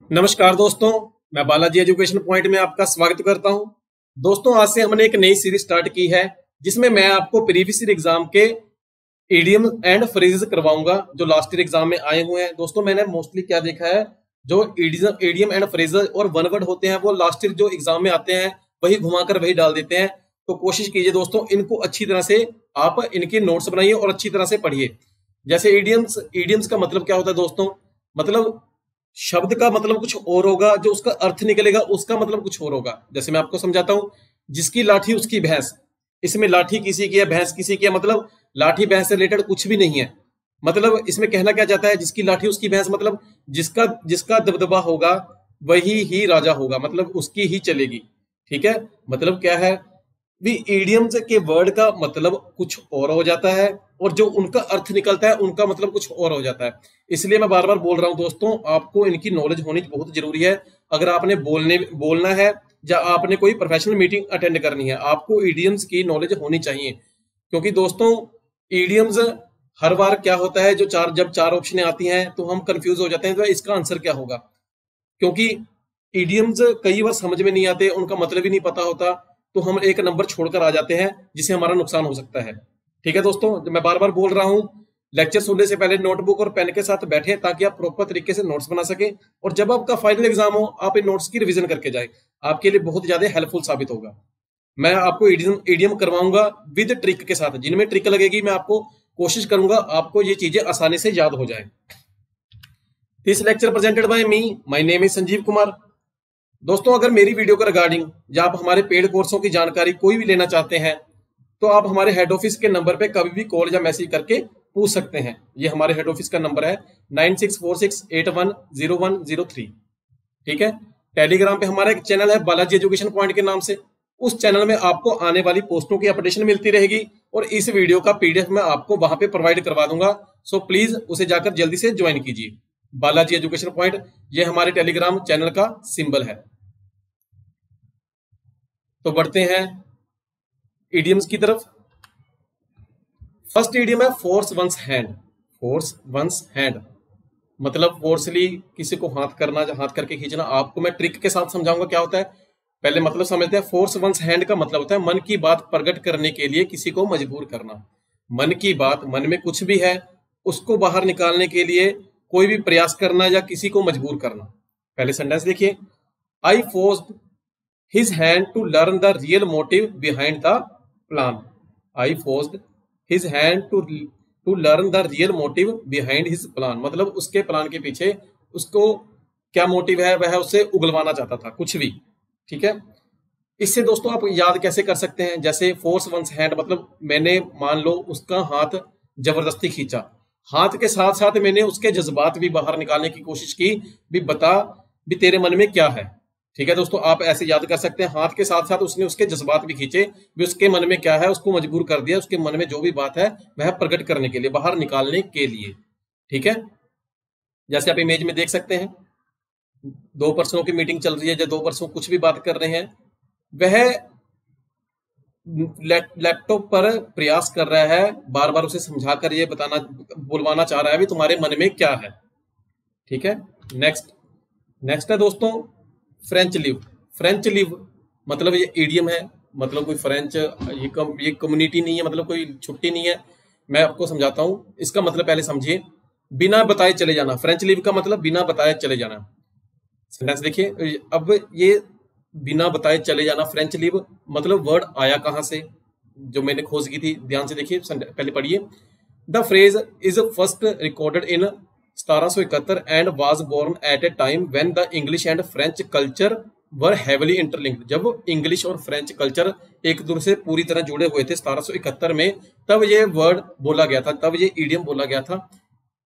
नमस्कार दोस्तों, मैं बालाजी एजुकेशन पॉइंट में आपका स्वागत करता हूं। दोस्तों, आज से हमने एक नई सीरीज स्टार्ट की है जिसमें मैं आपको प्रीवियस ईयर एग्जाम के इडियम एंड फ्रेजेस करवाऊंगा जो लास्ट ईयर एग्जाम में आए हुए हैं। दोस्तों, मैंने मोस्टली क्या देखा है, जो इडियम एंड फ्रेजेस और वन वर्ड होते हैं वो लास्ट ईयर जो एग्जाम में आते हैं वही घुमाकर वही डाल देते हैं। तो कोशिश कीजिए दोस्तों, इनको अच्छी तरह से आप इनके नोट्स बनाइए और अच्छी तरह से पढ़िए। जैसे इडियम्स का मतलब क्या होता है दोस्तों, मतलब शब्द का मतलब कुछ और होगा, जो उसका अर्थ निकलेगा उसका मतलब कुछ और होगा। जैसे मैं आपको समझाता हूं, जिसकी लाठी उसकी भैंस। इसमें लाठी किसी की है, भैंस किसी की है, मतलब लाठी भैंस से रिलेटेड कुछ भी नहीं है। मतलब इसमें कहना क्या चाहता है, जिसकी लाठी उसकी भैंस, मतलब जिसका जिसका दबदबा होगा वही ही राजा होगा, मतलब उसकी ही चलेगी। ठीक है, मतलब क्या है भी, इडियम्स के वर्ड का मतलब कुछ और हो जाता है और जो उनका अर्थ निकलता है उनका मतलब कुछ और हो जाता है। इसलिए मैं बार बार बोल रहा हूं दोस्तों, आपको इनकी नॉलेज होनी बहुत जरूरी है। अगर आपने बोलना है या आपने कोई प्रोफेशनल मीटिंग अटेंड करनी है, आपको इडियम्स की नॉलेज होनी चाहिए। क्योंकि दोस्तों, इडियम्स हर बार क्या होता है, जब चार ऑप्शन आती हैं तो हम कंफ्यूज हो जाते हैं, तो इसका आंसर क्या होगा। क्योंकि इडियम्स कई बार समझ में नहीं आते, उनका मतलब ही नहीं पता होता, तो हम एक नंबर छोड़कर आ जाते हैं जिससे हमारा नुकसान हो सकता है। ठीक है दोस्तों, मैं बार बार बोल रहा हूं, लेक्चर सुनने से पहले नोटबुक और पेन के साथ बैठे ताकि आप प्रॉपर तरीके से नोट्स बना सके, और जब आपका फाइनल एग्जाम हो आप इन नोट्स की रिवीजन करके जाए, आपके लिए बहुत ज्यादा हेल्पफुल साबित होगा। मैं आपको इडियम करवाऊंगा विद ट्रिक के साथ, जिनमें ट्रिक लगेगी मैं आपको कोशिश करूंगा आपको ये चीजें आसानी से याद हो जाए। This lecture presented by me, my name is Sanjeev Kumar. दोस्तों, अगर मेरी वीडियो के रिगार्डिंग या आप हमारे पेड कोर्सों की जानकारी कोई भी लेना चाहते हैं तो आप हमारे हेड ऑफिस के नंबर पे कभी भी कॉल या मैसेज करके पूछ सकते हैं। ये हमारे हेड ऑफिस का नंबर है 9646810103। ठीक है, टेलीग्राम पे हमारा एक चैनल है बालाजी एजुकेशन पॉइंट के नाम से। उस चैनल में आपको आने वाली पोस्टों की अपडेशन मिलती रहेगी और इस वीडियो का पीडीएफ मैं आपको वहां पे प्रोवाइड करवा दूंगा। सो प्लीज उसे जाकर जल्दी से ज्वाइन कीजिए। बालाजी एजुकेशन पॉइंट, ये हमारे टेलीग्राम चैनल का सिंबल है। तो बढ़ते हैं इडियम्स की तरफ। फर्स्ट इडियम है force one's hand. Force one's hand मतलब फोर्सली किसी को हाथ करना, हाथ करके खींचना। आपको मैं ट्रिक के साथ समझाऊंगा क्या होता है, पहले मतलब समझते हैं। फोर्स वंस हैंड का मतलब होता है मन की बात प्रकट करने के लिए किसी को मजबूर करना। मन की बात, मन में कुछ भी है उसको बाहर निकालने के लिए कोई भी प्रयास करना या किसी को मजबूर करना। पहले सेंटेंस देखिए, आई forced his hand to learn the real motive behind the plan. I forced his hand to learn the real motive behind his plan. मतलब उसके प्लान के पीछे उसको क्या मोटिव है वह उसे उगलवाना चाहता था, कुछ भी। ठीक है, इससे दोस्तों आप याद कैसे कर सकते हैं, जैसे फोर्स वंस हैंड मतलब मैंने मान लो उसका हाथ जबरदस्ती खींचा, हाथ के साथ साथ मैंने उसके जज्बात भी बाहर निकालने की कोशिश की, भी बता भी तेरे मन में क्या है। ठीक है दोस्तों, आप ऐसे याद कर सकते हैं, हाथ के साथ साथ उसने उसके जज्बात भी खींचे, भी उसके मन में क्या है उसको मजबूर कर दिया, उसके मन में जो भी बात है वह प्रकट करने के लिए, बाहर निकालने के लिए। ठीक है, जैसे आप इमेज में देख सकते हैं, दो पर्सनों की मीटिंग चल रही है, जो दो पर्सन कुछ भी बात कर रहे हैं, वह लैपटॉप पर प्रयास कर रहा है, बार बार उसे समझा कर ये बुलवाना चाह रहा है भी तुम्हारे मन में क्या है। ठीक है, नेक्स्ट है दोस्तों फ्रेंच लीव। फ्रेंच लीव मतलब ये इडियम है, मतलब कोई फ्रेंच ये कम्युनिटी नहीं है, मतलब कोई छुट्टी नहीं है। मैं आपको समझाता हूं, इसका मतलब पहले समझिए, बिना बताए चले जाना। फ्रेंच लीव का मतलब बिना बताए चले जाना। सेंटेंस देखिए, अब ये बिना बताए चले जाना फ्रेंच लीव मतलब वर्ड आया कहां से, जो मैंने खोज की थी, ध्यान से देखिए, पहले पढ़िए। The phrase is first recorded in 1771 and was born at a time when the English and French culture were heavily interlinked. जब इंग्लिश और फ्रेंच कल्चर एक दूसरे से पूरी तरह जुड़े हुए थे 1771 में, तब ये वर्ड बोला गया था, तब ये इडियम बोला गया था।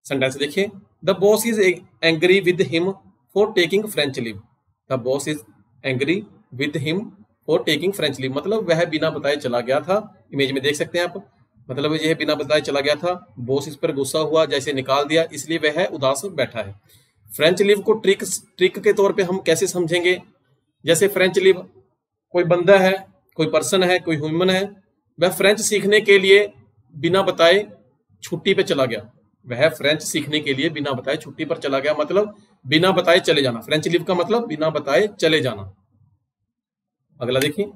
सेंटेंस देखिए, the boss is angry with him for taking French leave. The boss is angry with him for taking French leave मतलब वह बिना बताए चला गया था। इमेज में देख सकते हैं आप, मतलब यह बिना बताए चला गया था, बॉस इस पर गुस्सा हुआ, जैसे निकाल दिया, इसलिए वह उदास बैठा है। फ्रेंच लीव को ट्रिक के तौर पे हम कैसे समझेंगे, जैसे फ्रेंच लीव कोई बंदा है, कोई पर्सन है, कोई ह्यूमन है, वह फ्रेंच सीखने के लिए बिना बताए छुट्टी पे चला गया। वह फ्रेंच सीखने के लिए बिना बताए छुट्टी पर चला गया, मतलब बिना बताए चले जाना। फ्रेंच लीव का मतलब बिना बताए चले जाना। अगला देखिए,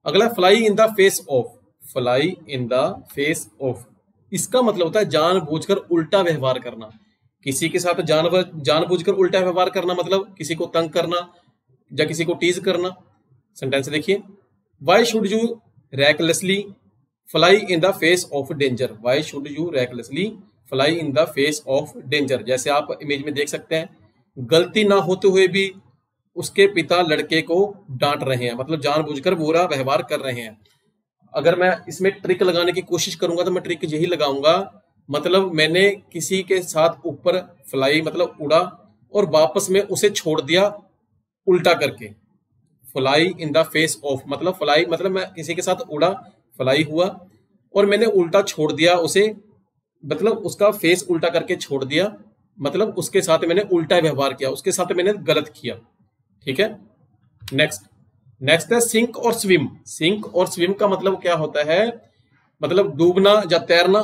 अगला fly in the face of. Fly in the face of, इसका मतलब होता है जानबूझकर उल्टा व्यवहार करना। किसी के साथ जानबूझकर उल्टा व्यवहार करना, मतलब किसी को तंग करना या किसी को टीज करना। सेंटेंस देखिए, why should you recklessly fly in the face of danger. Why should you recklessly fly in the face of danger. जैसे आप इमेज में देख सकते हैं, गलती ना होते हुए भी उसके पिता लड़के को डांट रहे हैं, मतलब जानबूझकर बुरा व्यवहार कर रहे हैं। अगर मैं इसमें ट्रिक लगाने की कोशिश करूंगा तो मैं ट्रिक यही लगाऊंगा, मतलब मैंने किसी के साथ ऊपर फ्लाई मतलब उड़ा और वापस में उसे छोड़ दिया उल्टा करके। Fly in the face of मतलब फ्लाई मतलब मैं किसी के साथ उड़ा, फ्लाई हुआ और मैंने उल्टा छोड़ दिया उसे, मतलब उसका फेस उल्टा करके छोड़ दिया, मतलब उसके साथ मैंने उल्टा व्यवहार किया, उसके साथ मैंने गलत किया। ठीक है। नेक्स्ट है sink or swim. Sink or swim का मतलब क्या होता है, मतलब डूबना या तैरना।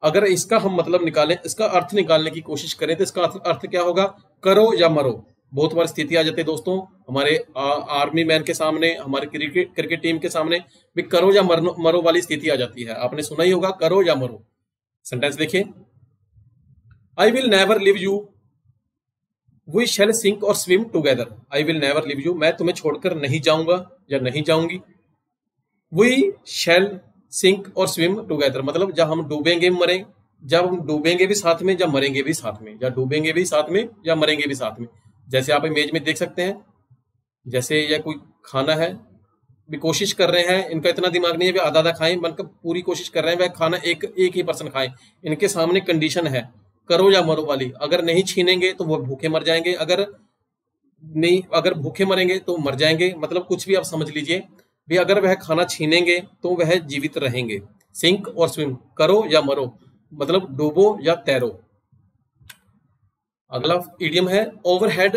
अगर इसका हम मतलब निकालें, इसका अर्थ निकालने की कोशिश करें तो इसका अर्थ क्या होगा, करो या मरो। बहुत बार स्थिति आ जाती है दोस्तों हमारे आर्मी मैन के सामने, हमारे क्रिकेट टीम के सामने भी करो या मरो वाली स्थिति आ जाती है। आपने सुना ही होगा, करो या मरो। सेंटेंस देखिए, I will never leave you we shall sink or swim together. I will never leave you, मैं तुम्हें छोड़कर नहीं जाऊंगा या नहीं जाऊंगी। We shall sink or swim together मतलब जब हम डूबेंगे मरें, जब हम डूबेंगे भी साथ में, जब मरेंगे भी साथ में, या डूबेंगे भी साथ में या मरेंगे भी साथ में। जैसे आप इमेज में देख सकते हैं, जैसे यह कोई खाना है, भी कोशिश कर रहे हैं, इनका इतना दिमाग नहीं है भी आधा आधा खाएं, मतलब पूरी कोशिश कर रहे हैं वह खाना एक ही पर्सन खाएं। इनके सामने कंडीशन है करो या मरो वाली। अगर नहीं छीनेंगे तो वो भूखे मर जाएंगे, अगर भूखे मरेंगे तो मर जाएंगे, मतलब कुछ भी आप समझ लीजिए भी। अगर वह खाना छीनेंगे तो वह जीवित रहेंगे। सिंक और स्विम, करो या मरो मतलब डूबो या तैरो। अगला इडियम है overhead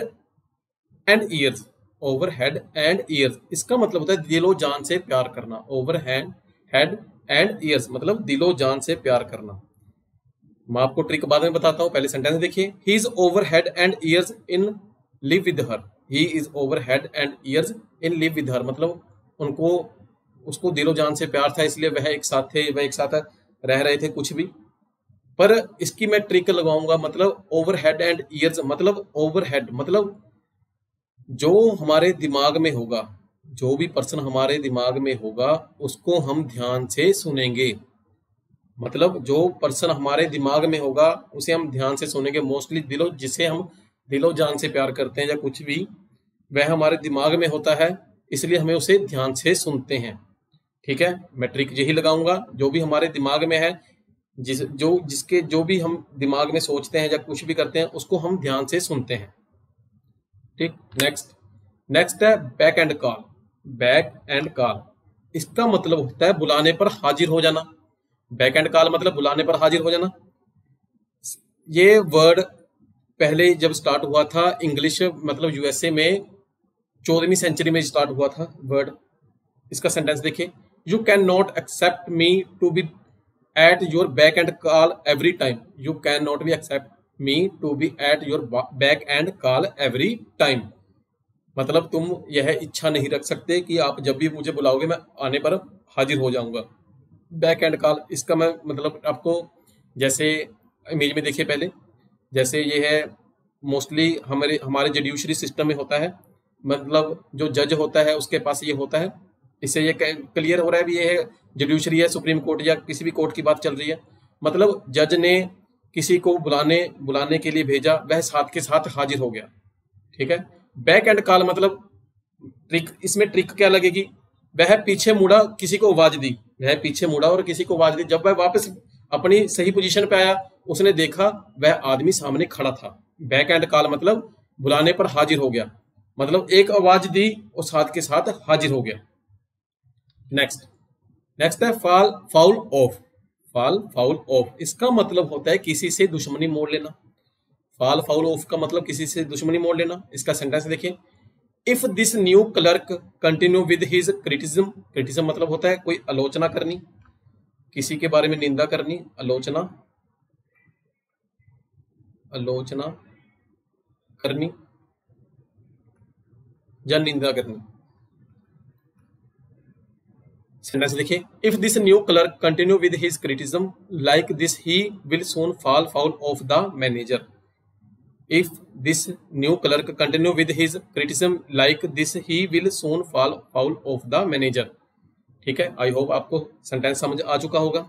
and years. Overhead and years, इसका मतलब होता है दिलो जान से प्यार करना। ओवरहेड एंड ईयर्स मतलब दिलो जान से प्यार करना। मैं आपको ट्रिक बाद में बताता हूं, पहले सेंटेंस देखिए, he is over head and years in live with her. He is over head and years in live with her मतलब उसको दिलो जान से प्यार था, इसलिए वह एक साथ थे, वह एक साथ रह रहे थे कुछ भी। पर इसकी मैं ट्रिक लगाऊंगा, मतलब ओवर हेड एंड ईयर्स मतलब ओवर हेड मतलब जो हमारे दिमाग में होगा, जो भी पर्सन हमारे दिमाग में होगा उसको हम ध्यान से सुनेंगे। मतलब जो पर्सन हमारे दिमाग में होगा उसे हम ध्यान से सुनेंगे। मोस्टली जिसे हम दिलो जान से प्यार करते हैं या कुछ भी, वह हमारे दिमाग में होता है, इसलिए हमें उसे ध्यान से सुनते हैं। ठीक है, मैं ट्रिक यही लगाऊंगा, जो भी हमारे दिमाग में है, जो भी हम दिमाग में सोचते हैं या कुछ भी करते हैं उसको हम ध्यान से सुनते हैं। ठीक, नेक्स्ट है back and call. Back and call, इसका मतलब होता है बुलाने पर हाजिर हो जाना। बैक एंड कॉल मतलब बुलाने पर हाजिर हो जाना। ये वर्ड पहले जब स्टार्ट हुआ था इंग्लिश मतलब यूएसए में 14वीं सेंचुरी में स्टार्ट हुआ था वर्ड। इसका सेंटेंस देखिए, you can not accept me to be at your back and call every time. You can not be accept me to be at your back and call every time मतलब तुम यह इच्छा नहीं रख सकते कि आप जब भी मुझे बुलाओगे मैं आने पर हाजिर हो जाऊंगा। बैक एंड कॉल, इसका मैं मतलब आपको जैसे इमेज में देखिए पहले, जैसे ये है मोस्टली हमारे जुडिशरी सिस्टम में होता है, मतलब जो जज होता है उसके पास ये होता है। इससे ये क्लियर हो रहा है भी ये है जुडिशरी है, सुप्रीम कोर्ट या किसी भी कोर्ट की बात चल रही है। मतलब जज ने किसी को बुलाने के लिए भेजा, वह साथ के साथ हाजिर हो गया। ठीक है, बैक एंड कॉल मतलब इसमें ट्रिक क्या लगेगी, वह पीछे मुड़ा, किसी को आवाज दी, वह पीछे मुड़ा और किसी को आवाज दी। जब वह वापस अपनी सही पोजीशन पे आया उसने देखा वह आदमी सामने खड़ा था। बैक एंड कॉल मतलब बुलाने पर हाजिर हो गया, मतलब एक आवाज दी और साथ के साथ हाजिर हो गया। नेक्स्ट है फाउल ऑफ। इसका मतलब होता है किसी से दुश्मनी मोड़ लेना। फाउल ऑफ का मतलब किसी से दुश्मनी मोड़ लेना। इसका सेंटेंस देखिए, if this new clerk continue with his criticism मतलब होता है कोई आलोचना करनी, किसी के बारे में निंदा करनी, आलोचना करनी या निंदा करनी। सेंटेंस देखिए, if this new clerk continue with his criticism like this he will soon fall foul of the manager. If this new clerk continue with his criticism like this he will soon fall foul of the manager. ठीक है, I hope आपको sentence समझ आ चुका होगा,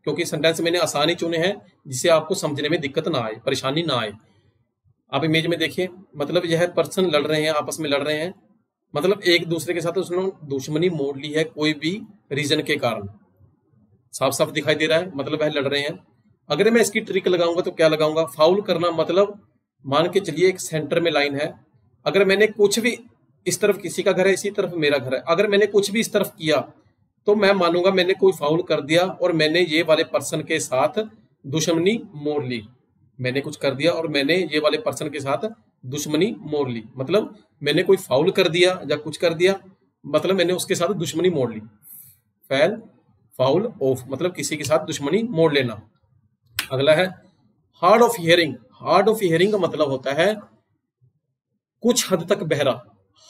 क्योंकि sentence मैंने आसान ही चुने हैं जिससे आपको समझने में दिक्कत ना आए, परेशानी ना आए। आप इमेज में देखिए, मतलब यह पर्सन लड़ रहे हैं, आपस में लड़ रहे हैं, मतलब एक दूसरे के साथ उसने दुश्मनी मोड़ ली है कोई भी रीजन के कारण, साफ साफ दिखाई दे रहा है, मतलब वह लड़ रहे हैं। अगर मैं इसकी ट्रिक लगाऊंगा तो क्या लगाऊंगा, फाउल करना, मतलब मान के चलिए एक सेंटर में लाइन है, अगर मैंने कुछ भी, इस तरफ किसी का घर है, इसी तरफ मेरा घर है, अगर मैंने कुछ भी इस तरफ किया तो मैं मानूंगा मैंने कोई फाउल कर दिया और मैंने ये वाले पर्सन के साथ दुश्मनी मोड़ ली। मैंने कुछ कर दिया और मैंने ये वाले पर्सन के साथ दुश्मनी मोड़ ली, मतलब मैंने कोई फाउल कर दिया या कुछ कर दिया, मतलब मैंने उसके साथ दुश्मनी मोड़ ली। फैल फाउल ऑफ मतलब किसी के साथ दुश्मनी मोड़ लेना। अगला है hard of hearing. Hard of hearing का मतलब होता है कुछ हद तक बहरा।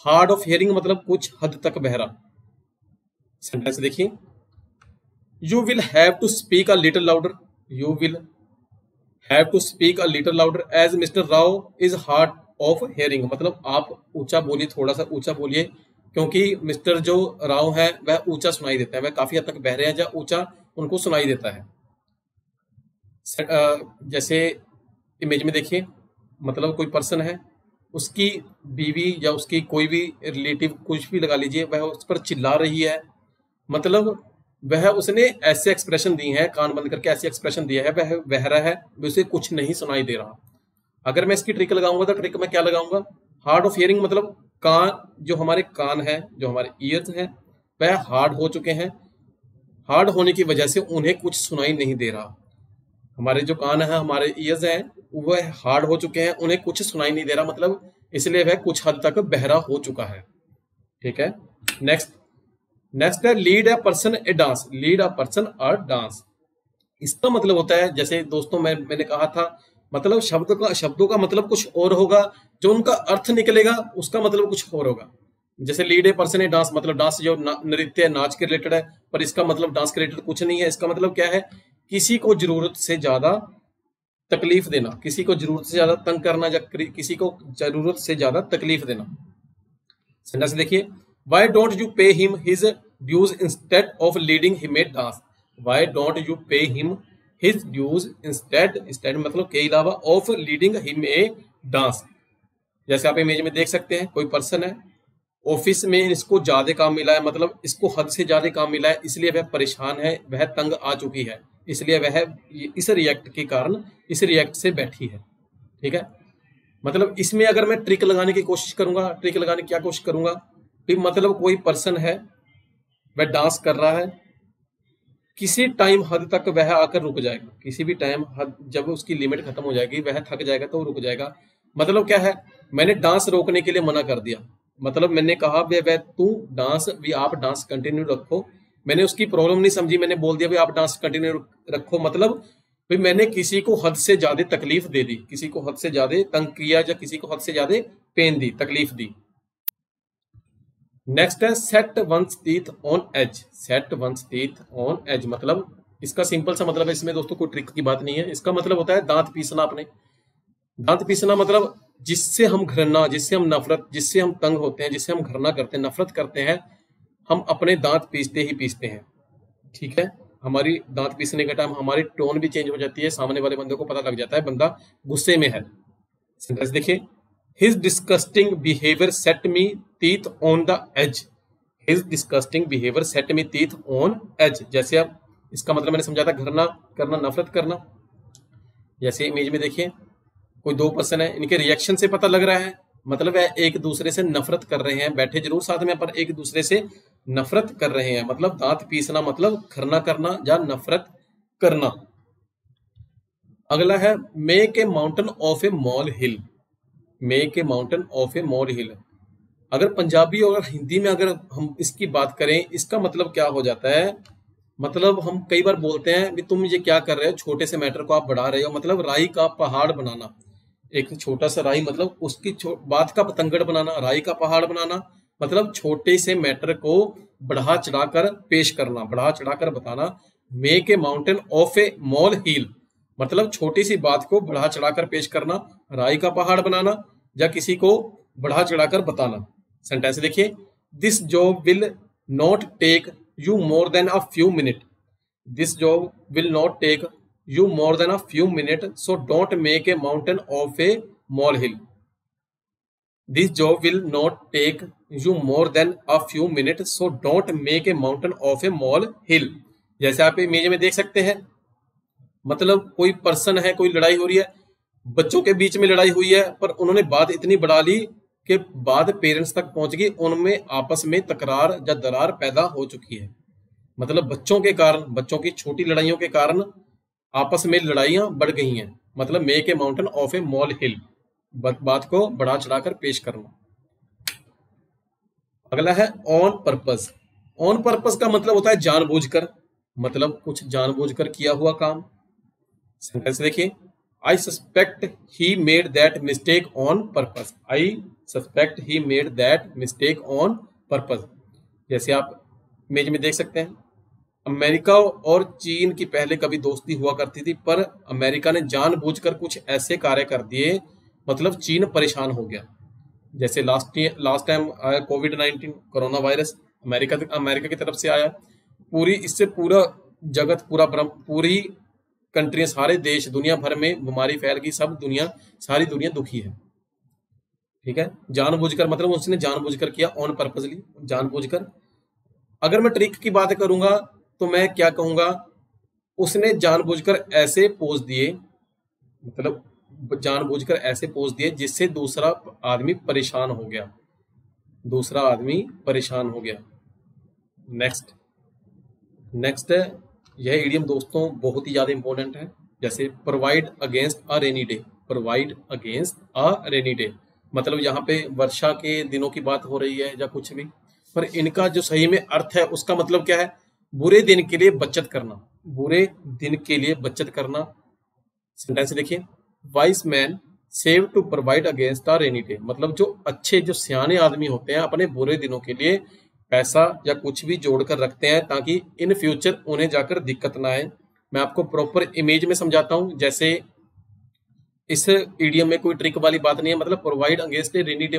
हार्ड ऑफ हियरिंग मतलब कुछ हद तक बहरा। सेंटेंस देखिए, you will have to speak a little louder. You will have to speak a little louder as mister Rao is hard of hearing. मतलब आप ऊंचा बोलिए, थोड़ा सा ऊंचा बोलिए, क्योंकि मिस्टर जो राव है वह ऊंचा सुनाई देता है, वह काफी हद तक बहरे हैं या ऊंचा उनको सुनाई देता है। जैसे इमेज में देखिए, मतलब कोई पर्सन है, उसकी बीवी या उसकी कोई भी रिलेटिव कुछ भी लगा लीजिए, वह उस पर चिल्ला रही है, मतलब वह उसने ऐसे एक्सप्रेशन दी है, कान बंद करके ऐसे एक्सप्रेशन दिया है, वह बहरा है, उसे कुछ नहीं सुनाई दे रहा। अगर मैं इसकी ट्रिक लगाऊंगा तो ट्रिक में क्या लगाऊंगा, हार्ड ऑफ हियरिंग मतलब कान, जो हमारे कान है, जो हमारे ईयर्स हैं, वह हार्ड हो चुके हैं। हार्ड होने की वजह से उन्हें कुछ सुनाई नहीं दे रहा। हमारे जो कान है, हमारे ईयर्स हैं, वह हार्ड हो चुके हैं, उन्हें कुछ सुनाई नहीं दे रहा, मतलब इसलिए वह कुछ हद तक बहरा हो चुका है। ठीक है, नेक्स्ट है lead a person A dance. Lead a person a dance, इसका मतलब होता है, जैसे दोस्तों मैंने कहा था, मतलब शब्दों का मतलब कुछ और होगा, जो उनका अर्थ निकलेगा उसका मतलब कुछ और होगा। जैसे lead a person A dance, मतलब डांस जो नृत्य नाच के रिलेटेड है, पर इसका मतलब डांस के रिलेटेड कुछ नहीं है। इसका मतलब क्या है, किसी को जरूरत से ज्यादा तकलीफ देना, किसी को जरूरत से ज्यादा तंग करना, या किसी को जरूरत से ज्यादा तकलीफ देना। सेंटेंस देखिए, why don't you pay him his dues instead of leading him a dance. Why don't you pay him his dues instead मतलब के अलावा of leading him a dance. जैसे आप इमेज में देख सकते हैं, कोई पर्सन है, ऑफिस में इसको ज्यादा काम मिला है, मतलब इसको हद से ज्यादा काम मिला है, इसलिए वह परेशान है, वह तंग आ चुकी है, इसलिए वह इस रिएक्ट के कारण इस रिएक्ट से बैठी है। ठीक है, मतलब इसमें अगर मैं ट्रिक लगाने की कोशिश करूंगा, ट्रिक लगाने की क्या कोशिश करूंगा, फिर मतलब कोई पर्सन है, वह डांस कर रहा है, किसी टाइम हद तक वह आकर रुक जाएगा, किसी भी टाइम हद, जब उसकी लिमिट खत्म हो जाएगी, वह थक जाएगा तो रुक जाएगा। मतलब क्या है, मैंने डांस रोकने के लिए मना कर दिया, मतलब मैंने कहा वह तू डांस भी, आप डांस कंटिन्यू रखो, मैंने उसकी प्रॉब्लम नहीं समझी, मैंने बोल दिया भाई आप डांस कंटिन्यू रखो, मतलब भाई मैंने किसी को हद से ज्यादा तकलीफ दे दी, किसी को हद से ज्यादा तंग किया, या किसी को हद से ज्यादा पेन दी, तकलीफ दी। नेक्स्ट है set one's teeth on edge. Set one's teeth on edge मतलब इसका सिंपल सा मतलब है, इसमें दोस्तों कोई ट्रिक की बात नहीं है, इसका मतलब होता है दांत पीसना। अपने दांत पीसना मतलब जिससे हम घृणा, जिससे हम नफरत, जिससे हम तंग होते हैं, जिससे हम घृणा करते हैं, नफरत करते हैं, हम अपने दांत पीसते ही पीसते हैं। ठीक है, हमारी दांत पीसने के टाइम हमारी टोन भी चेंज हो जाती है, सामने वाले बंदे को पता लग जाता है बंदा गुस्से में है। सेंटेंस देखिए, his disgusting behaviour set me teeth on the edge. His disgusting behaviour set me teeth on edge, जैसे अब इसका मतलब मैंने समझा था, घृणा करना, नफरत करना। जैसे इमेज में देखिए, कोई दो पर्सन है, इनके रिएक्शन से पता लग रहा है, मतलब वह एक दूसरे से नफरत कर रहे हैं, बैठे जरूर साथ में पर एक दूसरे से नफरत कर रहे हैं। मतलब दांत पीसना मतलब घृणा करना या नफरत करना। अगला है make a mountain of a molehill. Make a mountain of a molehill, अगर पंजाबी और हिंदी में अगर हम इसकी बात करें, इसका मतलब क्या हो जाता है, मतलब हम कई बार बोलते हैं कि तुम ये क्या कर रहे हो, छोटे से मैटर को आप बढ़ा रहे हो, मतलब राई का पहाड़ बनाना। एक छोटा सा राई मतलब उसकी बात का पतंगड़ बनाना, राई का पहाड़ बनाना, मतलब छोटे से मैटर को बढ़ा चढ़ाकर पेश करना, बढ़ा चढ़ाकर बताना। Make a mountain of a molehill, मतलब छोटी सी बात को बढ़ा चढ़ाकर पेश करना, राई का पहाड़ बनाना या किसी को बढ़ा चढ़ाकर बताना। सेंटेंस देखिए, this job will not take you more than a few minute, this job will not take you more than a few minutes, so don't make a mountain of a molehill. This job will not take you more than a few minutes, so don't make a mountain of a molehill. जैसे आप image में देख सकते हैं, मतलब कोई person है, कोई लड़ाई हो रही है, बच्चों के बीच में लड़ाई हुई है, पर उन्होंने बात इतनी बढ़ा ली कि बात पेरेंट्स तक पहुंच गई, उनमें आपस में तकरार या दरार पैदा हो चुकी है। मतलब बच्चों के कारण, बच्चों की छोटी लड़ाइयों के कारण आपस में लड़ाइयां बढ़ गई हैं। मतलब make a mountain of a molehill, बात को बढ़ा चढ़ाकर पेश करना। अगला है ऑन पर्पस। ऑन पर्पस का मतलब होता है जानबूझकर, मतलब कुछ जानबूझकर किया हुआ काम। सेंटेंस देखिए, आई suspect he made that mistake on purpose, I suspect he made that mistake on purpose. जैसे आप इमेज में देख सकते हैं, अमेरिका और चीन की पहले कभी दोस्ती हुआ करती थी, पर अमेरिका ने जानबूझकर कुछ ऐसे कार्य कर दिए, मतलब चीन परेशान हो गया। जैसे लास्ट टाइम आया कोविड-19 कोरोना वायरस, अमेरिका की तरफ से आया, इससे पूरा जगत, पूरी कंट्री, सारे देश, दुनिया भर में बीमारी फैल गई, सारी दुनिया दुखी है। ठीक है, जानबूझकर मतलब उसने जानबूझकर किया, ऑन पर्पसली, जानबूझकर। अगर मैं ट्रिक की बात करूंगा तो मैं क्या कहूंगा, उसने जानबूझकर ऐसे पोज दिए, मतलब जानबूझकर ऐसे पोज दिए जिससे दूसरा आदमी परेशान हो गया, दूसरा आदमी परेशान हो गया। नेक्स्ट है, यह इडियम दोस्तों बहुत ही ज्यादा इंपॉर्टेंट है। जैसे provide against a rainy day, provide against a rainy day, मतलब यहाँ पे वर्षा के दिनों की बात हो रही है या कुछ भी, पर इनका जो सही में अर्थ है उसका मतलब क्या है, बुरे दिन के लिए बचत करना, बुरे दिन के लिए बचत करना। सेंटेंस देखिए, wise man save to provide against a rainy day, मतलब जो अच्छे, जो सियाने आदमी होते हैं अपने बुरे दिनों के लिए पैसा या कुछ भी जोड़कर रखते हैं ताकि इन फ्यूचर उन्हें जाकर दिक्कत ना आए। मैं आपको प्रॉपर इमेज में समझाता हूं। जैसे इस इडियम में कोई ट्रिक वाली बात नहीं है, मतलब प्रोवाइड अगेंस्ट ए रेनी डे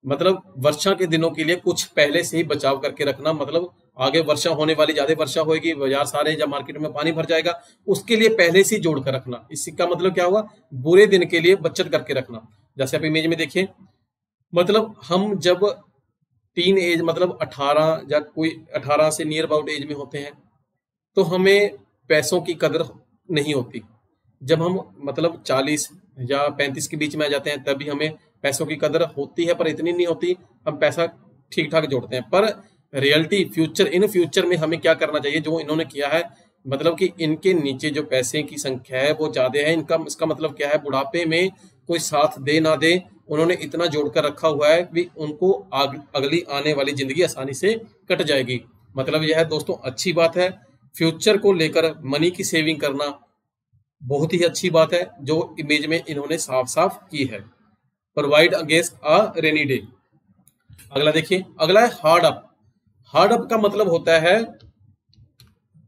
मतलब वर्षा के दिनों के लिए कुछ पहले से ही बचाव करके रखना, मतलब आगे वर्षा होने वाली, ज्यादा वर्षा होगी, बाजार सारे या मार्केट में पानी भर जाएगा, उसके लिए पहले से ही जोड़ कर रखना। इसका मतलब क्या हुआ, बुरे दिन के लिए बचत करके रखना। जैसे आप इमेज में देखिए, मतलब हम जब टीन एज, मतलब 18 या कोई 18 से नियर अबाउट एज में होते हैं, तो हमें पैसों की कदर नहीं होती। जब हम मतलब 40 या 35 के बीच में आ जाते हैं तभी हमें पैसों की कदर होती है, पर इतनी नहीं होती, हम पैसा ठीक ठाक जोड़ते हैं। पर रियलिटी इन फ्यूचर में हमें क्या करना चाहिए, जो इन्होंने किया है, मतलब कि इनके नीचे जो पैसे की संख्या है वो ज्यादा है, इसका मतलब क्या है, बुढ़ापे में कोई साथ दे ना दे, उन्होंने इतना जोड़कर रखा हुआ है कि उनको अगली आने वाली जिंदगी आसानी से कट जाएगी। मतलब यह है दोस्तों अच्छी बात है, फ्यूचर को लेकर मनी की सेविंग करना बहुत ही अच्छी बात है, जो इमेज में इन्होंने साफ साफ की है। Provide against a rainy day. अगला देखिए, अगला है हार्ड अप। हार्ड अप का मतलब होता है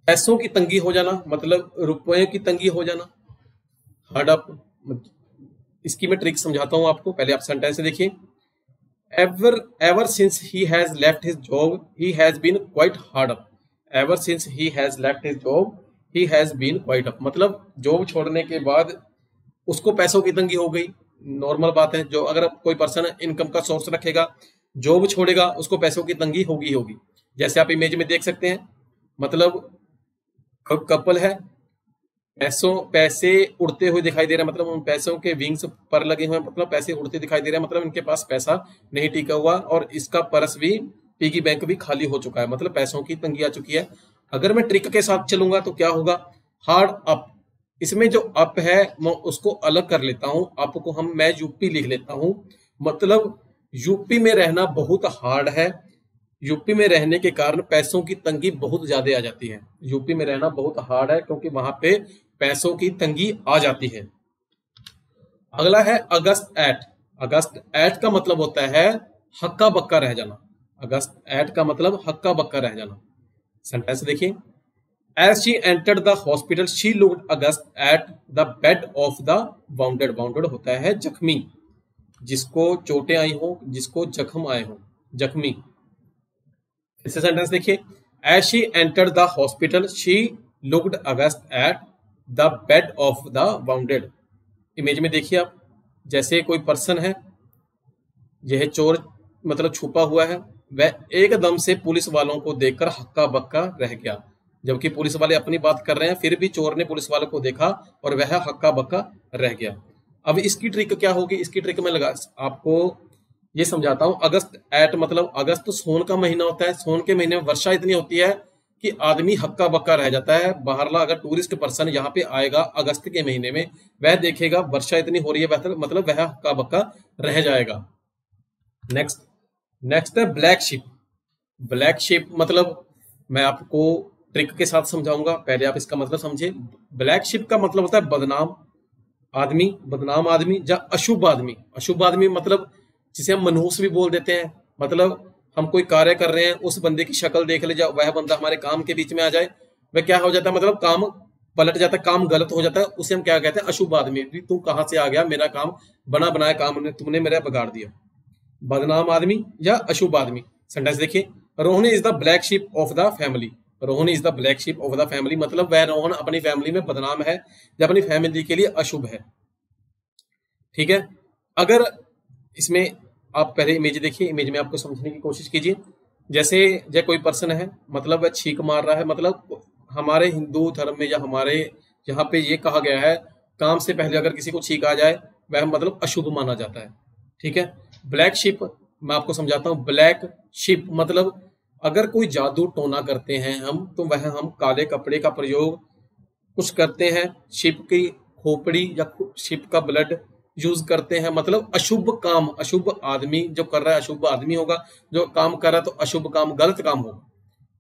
पैसों की तंगी हो जाना, मतलब रुपए की तंगी हो जाना। हार्ड अप, इसकी मैं ट्रिक समझाता हूं आपको, पहले आप सेंटेंस देखिए। ever since he has left his job he has been quite hard up, ever since he has left his job he has been quite up, मतलब जॉब छोड़ने के बाद उसको पैसों की तंगी हो गई। नॉर्मल बात है, जो अगर कोई पर्सन इनकम का सोर्स रखेगा, जॉब छोड़ेगा, उसको पैसों की तंगी होगी। जैसे आप इमेज में देख सकते हैं, मतलब कपल है, पैसे उड़ते हुए दिखाई दे रहे हैं, मतलब उन पैसों के विंग्स पर लगे हुए हैं, मतलब पैसे उड़ते दिखाई दे रहे हैं, मतलब इनके पास पैसा नहीं टिका हुआ और इसका पर्स भी, पिगी बैंक भी खाली हो चुका है, मतलब पैसों की तंगी आ चुकी है। अगर मैं ट्रिक के साथ चलूंगा तो क्या होगा, हार्ड अप। इसमें जो अप है मैं उसको अलग कर लेता हूं, अप को मैं यूपी लिख लेता हूं, मतलब यूपी में रहना बहुत हार्ड है, यूपी में रहने के कारण पैसों की तंगी बहुत ज्यादा आ जाती है। यूपी में रहना बहुत हार्ड है क्योंकि वहां पे पैसों की तंगी आ जाती है। अगला है अगस्त एट। अगस्त एट का मतलब होता है हक्का बक्का रह जाना। अगस्त एट का मतलब हक्का बक्का रह जाना। सेंटेंस देखिए, as she entered the hospital she looked aghast at the bed of the wounded. Wounded होता है जख्मी, जिसको चोटें आई हो, जिसको जख्म आए हो, जख्मी। इसे सेंटेंस देखिए, as she entered the hospital she looked aghast at the bed of the wounded. Image में देखिए आप, जैसे कोई पर्सन है, यह चोर मतलब छुपा हुआ है, वह एकदम से पुलिस वालों को देखकर हक्का बक्का रह गया। जबकि पुलिस वाले अपनी बात कर रहे हैं, फिर भी चोर ने पुलिस वालों को देखा और वह हक्का बक्का रह गया। अब इसकी ट्रिक क्या होगी, इसकी ट्रिक मैं लगा आपको ये समझाता हूं। अगस्त एट मतलब अगस्त तो सोन का महीना होता है। सोन के महीने में वर्षा इतनी होती है कि आदमी हक्का बक्का रह जाता है। बाहरला अगर टूरिस्ट पर्सन यहाँ पे आएगा अगस्त के महीने में, वह देखेगा वर्षा इतनी हो रही है, मतलब वह हक्का बक्का रह जाएगा। नेक्स्ट है ब्लैक शिप। ब्लैक शिप मतलब मैं आपको ट्रिक के साथ समझाऊंगा, पहले आप इसका मतलब समझे। ब्लैक शिप का मतलब होता है बदनाम आदमी, बदनाम आदमी या अशुभ आदमी। अशुभ आदमी मतलब जिसे हम मनहूस भी बोल देते हैं, मतलब हम कोई कार्य कर रहे हैं, उस बंदे की शक्ल देख ले, जा वह बंदा हमारे काम के बीच में आ जाए, वह क्या हो जाता है, मतलब काम पलट जाता है, काम गलत हो जाता है, उसे हम क्या कहते हैं, अशुभ आदमी। तू कहां से आ गया, मेरा काम बना बनाया काम तुमने मेरा बिगाड़ दिया। बदनाम आदमी या अशुभ आदमी। सेंटेंस देखिए, Rohan is the black ship of the family. Rohan is the black ship of the family मतलब वह रोहन अपनी फैमिली में बदनाम है या अपनी फैमिली के लिए अशुभ है। ठीक है, अगर इसमें आप पहले इमेज देखिए, इमेज में आपको समझने की कोशिश कीजिए। जैसे कोई पर्सन है, मतलब वह छींक मार रहा है, मतलब हमारे हिंदू धर्म में या हमारे यहाँ पे ये कहा गया है, काम से पहले अगर किसी को छींक आ जाए वह मतलब अशुभ माना जाता है। ठीक है, ब्लैक शिप मैं आपको समझाता हूँ। ब्लैक शिप मतलब अगर कोई जादू टोना करते हैं हम, तो वह हम काले कपड़े का प्रयोग कुछ करते हैं, शिप की खोपड़ी या शिप का ब्लड यूज करते हैं, मतलब अशुभ काम, अशुभ आदमी जो कर रहा है अशुभ आदमी होगा, जो काम कर रहा है तो अशुभ काम, गलत काम होगा,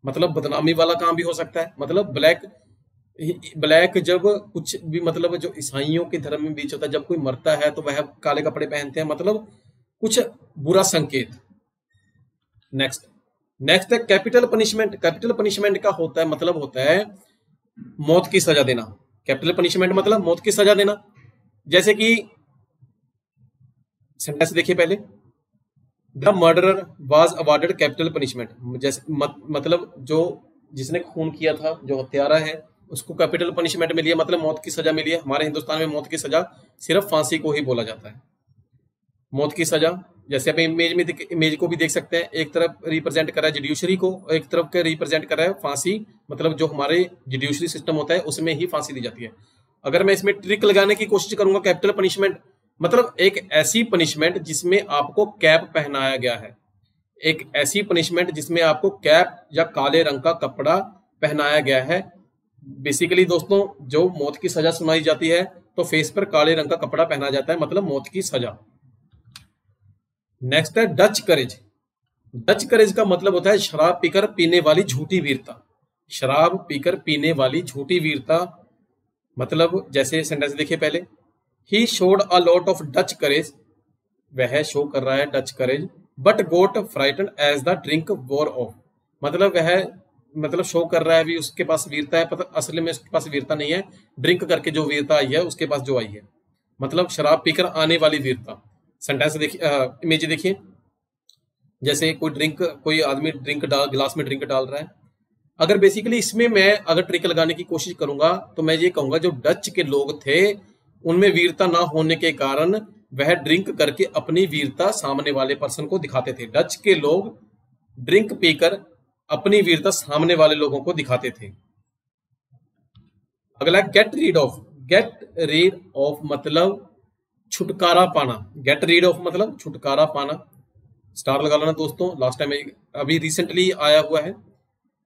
मतलब बदनामी वाला काम भी हो सकता है। मतलब ब्लैक जब कुछ भी, मतलब जो ईसाइयों के धर्म में बीच होता है, जब कोई मरता है तो वह काले कपड़े पहनते हैं, मतलब कुछ बुरा संकेत। नेक्स्ट है कैपिटल पनिशमेंट। कैपिटल पनिशमेंट का होता है मतलब होता है मौत की सजा देना। कैपिटल पनिशमेंट मतलब मौत की सजा देना। जैसे कि सेंटेंस देखिए पहले, the murderer was awarded capital punishment. जैसे मतलब जो जिसने खून किया था, जो हत्यारा है, उसको कैपिटल पनिशमेंट मिली है, मतलब मौत की सजा मिली है। हमारे हिंदुस्तान में मौत की सजा सिर्फ फांसी को ही बोला जाता है। मौत की सजा, जैसे आप इमेज को भी देख सकते हैं, एक तरफ रिप्रेजेंट कर रहा है जुडिशरी को, एक तरफ के रिप्रेजेंट कर रहा है फांसी, मतलब जो हमारे जुडिशरी सिस्टम होता है उसमें ही फांसी दी जाती है। अगर मैं इसमें ट्रिक लगाने की कोशिश करूंगा, कैपिटल पनिशमेंट मतलब एक ऐसी पनिशमेंट जिसमें आपको कैप पहनाया गया है, एक ऐसी पनिशमेंट जिसमें आपको कैप या काले रंग का कपड़ा पहनाया गया है। बेसिकली दोस्तों, जो मौत की सजा सुनाई जाती है तो फेस पर काले रंग का कपड़ा पहना जाता है, मतलब मौत की सजा। नेक्स्ट है डच करेज। डच करेज का मतलब होता है शराब पीकर पीने वाली झूठी वीरता। शराब पीकर पीने वाली झूठी वीरता मतलब, जैसे सेंटेंस देखिए पहले, he showed a lot of Dutch courage, वह शो कर रहा है Dutch courage, but got frightened as the drink wore off, मतलब वह शो कर रहा है भी उसके पास वीरता है, पर असल में उसके पास वीरता नहीं है, ड्रिंक करके जो वीरता आई है उसके पास जो आई है, मतलब शराब पीकर आने वाली वीरता। सेंटेंस देखिए, इमेज देखिए, जैसे कोई आदमी गिलास में ड्रिंक डाल रहा है। अगर बेसिकली इसमें मैं अगर ट्रिक लगाने की कोशिश करूंगा तो मैं ये कहूंगा, जो डच के लोग थे उनमें वीरता ना होने के कारण वह ड्रिंक करके अपनी वीरता सामने वाले पर्सन को दिखाते थे। डच के लोग ड्रिंक पीकर अपनी वीरता सामने वाले लोगों को दिखाते थे। अगला gate rid of. Gate rid of मतलब छुटकारा पाना। गेट रीड ऑफ मतलब छुटकारा पाना। स्टार लगा लेना दोस्तों, लास्ट टाइम अभी रिसेंटली आया हुआ है।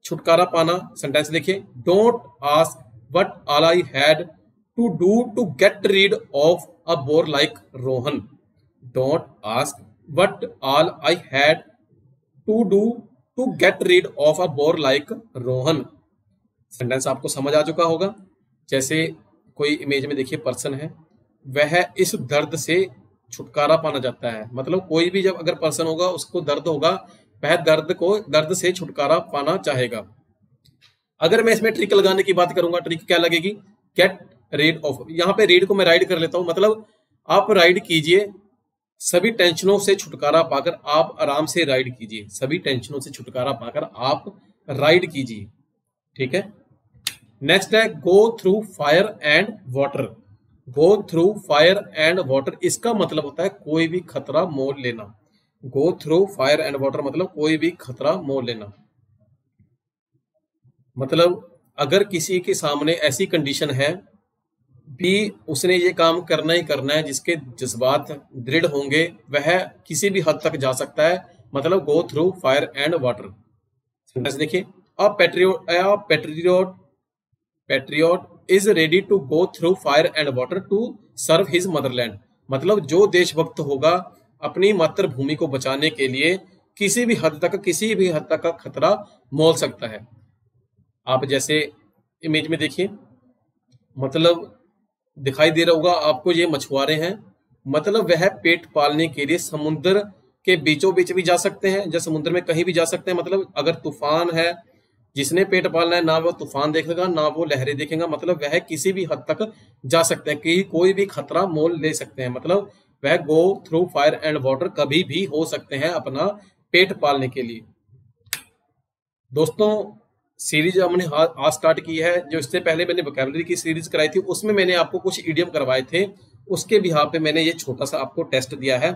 छुटकारा पाना, सेंटेंस देखिए, don't ask what all I had to do to get rid of a bore like Rohan. Don't ask what all I had to do to get rid of a bore like Rohan. Sentence आपको समझ आ चुका होगा। जैसे कोई image में देखिए person है, वह इस दर्द से छुटकारा पाना चाहता है। मतलब कोई भी जब अगर पर्सन होगा उसको दर्द होगा, वह दर्द से छुटकारा पाना चाहेगा। अगर मैं इसमें ट्रिक लगाने की बात करूंगा, ट्रिक क्या लगेगी, गेट रीड ऑफ। यहाँ पे रीड को मैं राइड कर लेता हूं, मतलब आप राइड कीजिए, सभी टेंशनों से छुटकारा पाकर आप आराम से राइड कीजिए, सभी टेंशनों से छुटकारा पाकर आप राइड कीजिए। ठीक है, नेक्स्ट है गो through fire and water. Go through fire and water, इसका मतलब होता है कोई भी खतरा मोल लेना। गो थ्रू फायर एंड वाटर मतलब कोई भी खतरा मोल लेना। मतलब अगर किसी के सामने ऐसी कंडीशन है भी, उसने ये काम करना ही करना है, जिसके जज्बात दृढ़ होंगे, वह किसी भी हद तक जा सकता है। मतलब go through fire and water. देखिए, a patriot is ready to go through fire and water to serve his motherland. मतलब जो देशभक्त होगा अपनी मातृभूमि को बचाने के लिए किसी भी हद तक का खतरा मोल सकता है। आप जैसे इमेज में देखिए, मतलब दिखाई दे रहा होगा आपको, ये मछुआरे हैं। मतलब वह पेट पालने के लिए समुद्र के बीचों बीच भी जा सकते हैं, या समुद्र में कहीं भी जा सकते हैं। मतलब अगर तूफान है, जिसने पेट पालना है, ना वो तूफान देखेगा ना वो लहरें देखेगा। मतलब वह किसी भी हद तक जा सकते हैं, कि कोई भी खतरा मोल ले सकते हैं। मतलब वह गो थ्रू फायर एंड वाटर कभी भी हो सकते हैं अपना पेट पालने के लिए। दोस्तों, सीरीज हमने आज स्टार्ट की है। जो इससे पहले मैंने वोकैबुलरी की सीरीज कराई थी, उसमें मैंने आपको कुछ इडियम करवाए थे, उसके बिहाफ पे मैंने ये छोटा सा आपको टेस्ट दिया है।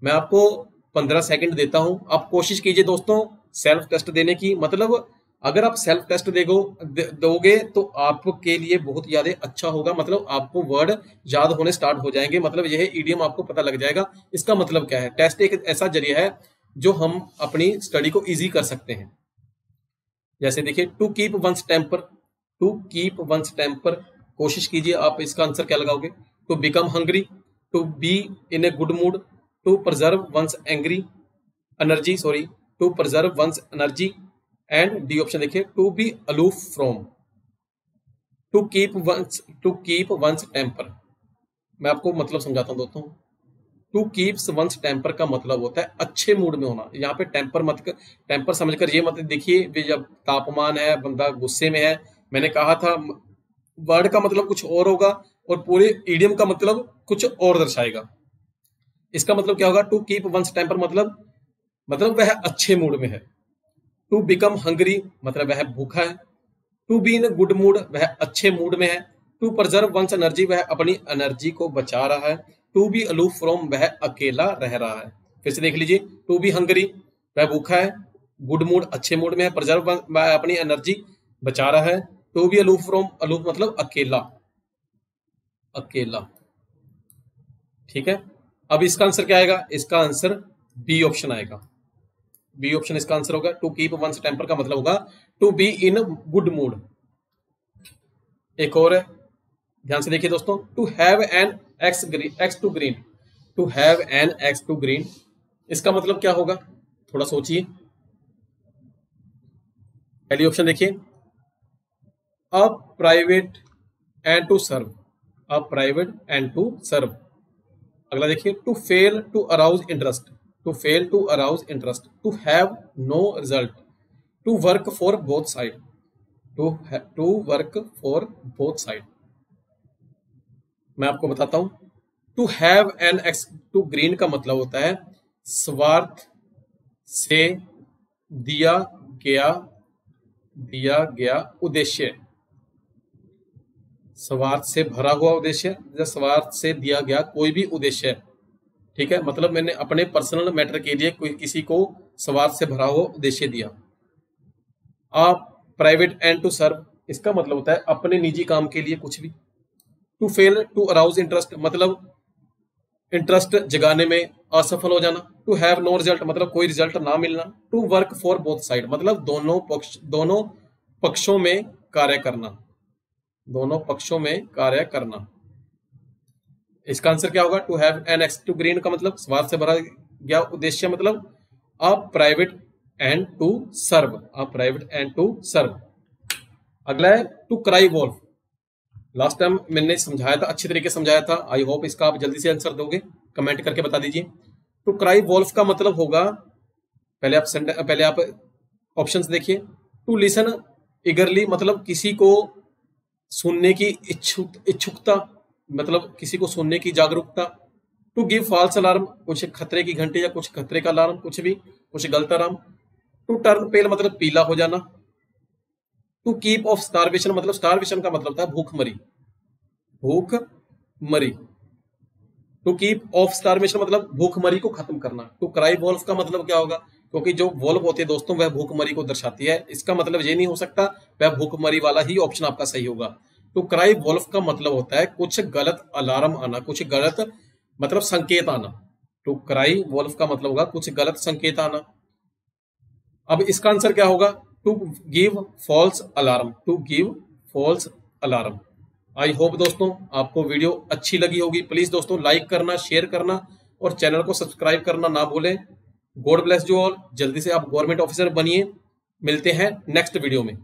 मैं आपको 15 सेकंड देता हूं, आप कोशिश कीजिए दोस्तों सेल्फ टेस्ट देने की। मतलब अगर आप सेल्फ टेस्ट दोगे तो आपके लिए बहुत ज्यादा अच्छा होगा। मतलब आपको वर्ड याद होने स्टार्ट हो जाएंगे, मतलब यह इडियम आपको पता लग जाएगा इसका मतलब क्या है। टेस्ट एक ऐसा जरिया है जो हम अपनी स्टडी को इजी कर सकते हैं। जैसे देखिए, to keep one's temper, to keep one's temper, कोशिश कीजिए आप इसका आंसर क्या लगाओगे। To become hungry, to be in a good mood, to preserve one's energy, to preserve one's energy, and D option देखिए, to be aloof from. To keep one's temper, मैं आपको मतलब समझाता हूं दोस्तों। टू कीप्स वंस टेम्पर का मतलब होता है अच्छे मूड में होना। यहाँ पे टेम्पर समझकर ये मत देखिए जब तापमान है, बंदा गुस्से में है। मैंने कहा था वर्ड का मतलब कुछ और होगा और पूरे इडियम का मतलब कुछ और दर्शाएगा। इसका मतलब क्या होगा, टू कीप वंस टेम्पर मतलब वह अच्छे मूड में है। टू बिकम हंग्री मतलब वह भूखा है। To be in good mood वह अच्छे मूड में है। टू प्रिजर्व वंस एनर्जी वह अपनी एनर्जी को बचा रहा है। टू बी अलूफ फ्रॉम वह अकेला रह रहा है। फिर से देख लीजिए, टू बी हंग्री वह भूखा है, गुड मूड अच्छे मूड में है, प्रिजर्व वह अपनी एनर्जी बचा रहा है। To be aloof from, aloof मतलब अकेला, ठीक है। अब इसका आंसर क्या आएगा, इसका आंसर बी ऑप्शन आएगा। बी ऑप्शन इसका आंसर होगा। टू कीप वंस टेम्पर का मतलब होगा to be in good mood. एक और है, ध्यान से देखिए दोस्तों, to have an axe to grind, to have an axe to grind, इसका मतलब क्या होगा, थोड़ा सोचिए। पहली ऑप्शन देखिए, a private end to serve, a private end to serve. अगला देखिए, to fail to arouse interest, to fail to arouse interest, to have no result, to work for both side, to work for both side. मैं आपको बताता हूं, to have an axe to grind का मतलब होता है स्वार्थ से दिया गया उद्देश्य, स्वार्थ से भरा हुआ उद्देश्य, या स्वार्थ से दिया गया कोई भी उद्देश्य, ठीक है। मतलब मैंने अपने पर्सनल मैटर के लिए कोई किसी को स्वार्थ से भरा हुआ उद्देश्य दिया। आप प्राइवेट एंड टू सर्व, इसका मतलब होता है अपने निजी काम के लिए कुछ भी। To fail to arouse interest मतलब इंटरेस्ट जगाने में असफल हो जाना। टू हैव नो रिजल्ट मतलब कोई रिजल्ट ना मिलना। To work for both side मतलब दोनों पक्षों में कार्य करना, दोनों पक्षों में कार्य करना। इसका आंसर क्या होगा, to have an axe to grind का मतलब स्वार्थ से भरा गया उद्देश्य, मतलब a private end to serve, a private end to serve. अगला है to cry wolf, last time मैंने समझाया था, अच्छी तरीके से समझाया था। आई होप इसका आप जल्दी से आंसर दोगे, कमेंट करके बता दीजिए। टू क्राई वॉल्फ का मतलब होगा, पहले आप ऑप्शंस देखिए। टू लिसन इगरली मतलब किसी को सुनने की इच्छुकता, मतलब किसी को सुनने की जागरूकता। टू गिव फॉल्स अलार्म कुछ खतरे की घंटी या कुछ खतरे का अलार्म, कुछ भी, कुछ गलत अलार्म। टू टर्न पेल मतलब पीला हो जाना। टू कीप ऑफ स्टारवेशन मतलब स्टारवेशन का मतलब था भूखमरी, भूखमरी। टू कीप ऑफ स्टारवेशन मतलब भूखमरी को खत्म करना। टू क्राई वॉल्फ का मतलब क्या होगा, क्योंकि जो वॉल्फ होती है दोस्तों वह भूखमरी को दर्शाती है, इसका मतलब ये नहीं हो सकता वह भूखमरी वाला ही ऑप्शन आपका सही होगा। टू क्राई वॉल्फ का मतलब होता है कुछ गलत अलार्म आना, कुछ गलत मतलब संकेत आना। टू क्राई वॉल्फ का मतलब होगा कुछ गलत संकेत आना। अब इसका आंसर क्या होगा, to give false alarm, to give false alarm. I hope दोस्तों आपको वीडियो अच्छी लगी होगी। प्लीज दोस्तों लाइक करना, शेयर करना और चैनल को सब्सक्राइब करना ना भूलें। God bless you all. जल्दी से आप गवर्नमेंट ऑफिसर बनिए। मिलते हैं नेक्स्ट वीडियो में।